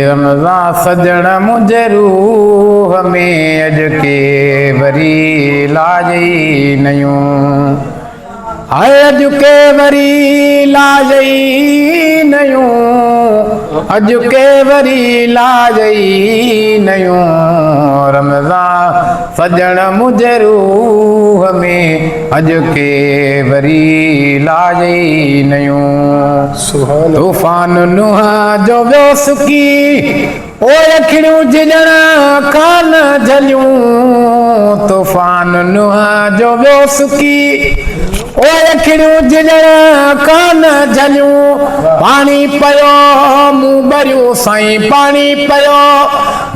रमज़ान सजण मुझे रूह में अज के वरी लाजई नयूं आए अज के वरी लाजई नयूं अज के वरी लाजई नयूं रमज़ान सजण मुझे रूह में अज के वरी लाजई नयूं तूफान नुहा जो व्यो सुकी ओ अखियूं झिजण कान झलियूं तूफान नुहा जो व्यो सुकी ओ अखियूं झिजण कान झलियूं पानी पयो मूं भरियूं साईं पानी पयो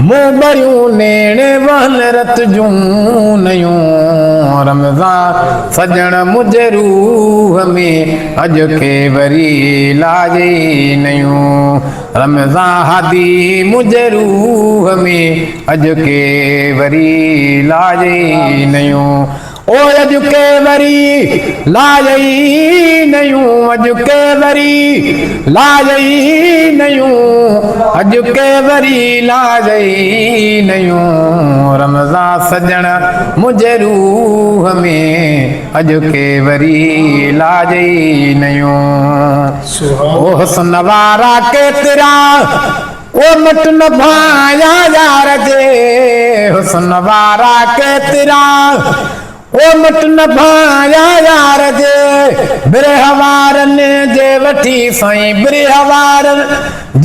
मूं भरियूं नेण वहन रत जूं नयूं रमज़ान सजण मुझे रूह में अज के वरी लाजई नयूं रमज़ान हादी मुझे रूह में अज के वरी लाजई नयूं ओ अज के वरी लाजई नयूं अज के वरी लाजई नयूं अज के वरी लाजई नयूं रमज़ान सजण मुझे रूह में अज के वरी लाजई नयूं ओ हुस्न वारा केतिरा ओ मट न भाया यार जे हुस्न वारा केतिरा ओ मट न भाया यार जे बिरहवारन जे वठी साईं बिरहवारन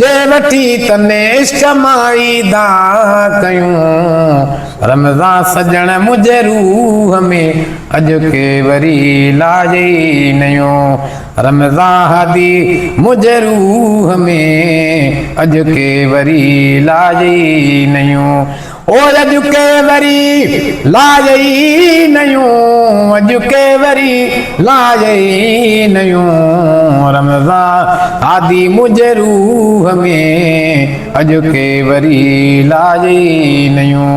जे वठी तने इश्कमाई दा कयूं रमज़ान सजण मुझे रूह में अज के वरी लाजई नयूं रमज़ान हादी मुझे रूह में अज के वरी लाजई नयूं ओ अज के वरी लाजई नयूं अज के वरी लाजई नयूं रमज़ान हादी मुझे रूह में अज के वरी लाजई नयूं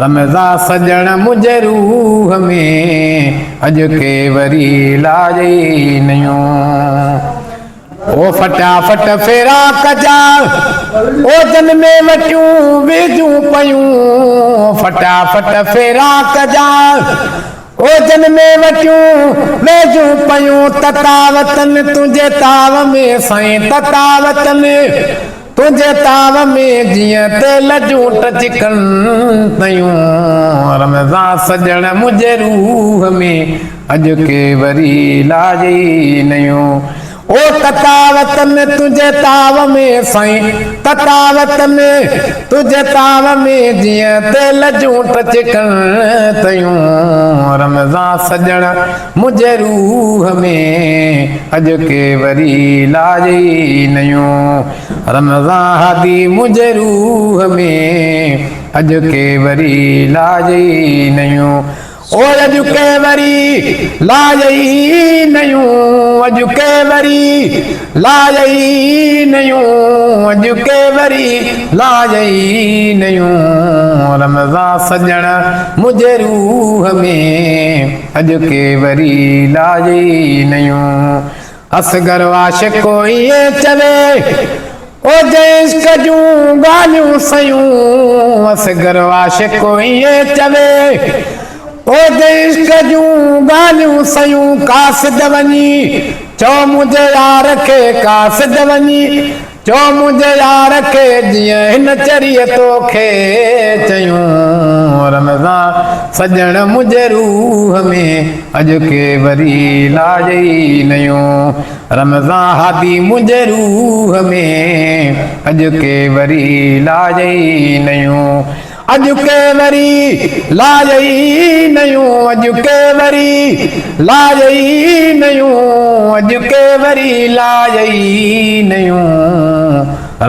रमज़ान सजण मुझे रूह में अज के वरी लाजई नयूं ओ फटाफट फेरा कजा ओ जन में वटियूं वेजूं पयूं फटाफट फेरा कजा ओ जन में वटियूं वेजूं पयूं ततावतन तुझे ताव में साईं ततावतन तुझे ताव में जियां तेल जूं टचिकन तयूं रमज़ान सजण मुझे रूह में अज के वरी लाजई नयूं ओ ततावत में तुझे ताव में साईं ततावत में तुझे ताव में जियां तेल जूं टचिकन तयूं रमज़ान सजण मुझे रूह में अज के वरी लाजई नयूं रमज़ान हादी मुझे रूह में अज के वरी लाजई नयूं ओ अज के वरी लाजई नयूं अज के वरी लाजई नयूं अज के वरी लाजई नयूं रमज़ान सजण मुझे रूह में अज के वरी लाजई नयूं असगर आशिक़ कोई चवे ओ जैस कजूं ॻाल्हियूं सयूं असगर आशिक़ कोई चवे ओ देश कजूं ॻाल्हियूं सयूं कासिद वञी चओ मुंहिंजे यार खे कासिद वञी चओ मुंहिंजे यार खे जीअं हिन चरीअ तोखे चयूं रमज़ान सजण मुंहिंजे रूह में अज के वरी लाजई नयूं रमज़ान हादी मुंहिंजे रूह में अज के वरी लाजई नयूं अज के वरी लाजई नयूं अज के वरी लाजई नयूं अज के वरी लाजई नयूं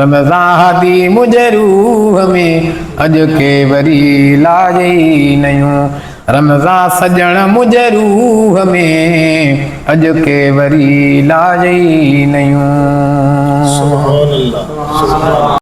रमज़ान हादी मुझे रूह में अज के वरी लाजई नयूं रमज़ान सजण मुझे रूह में अज के वरी लाजई नयूं।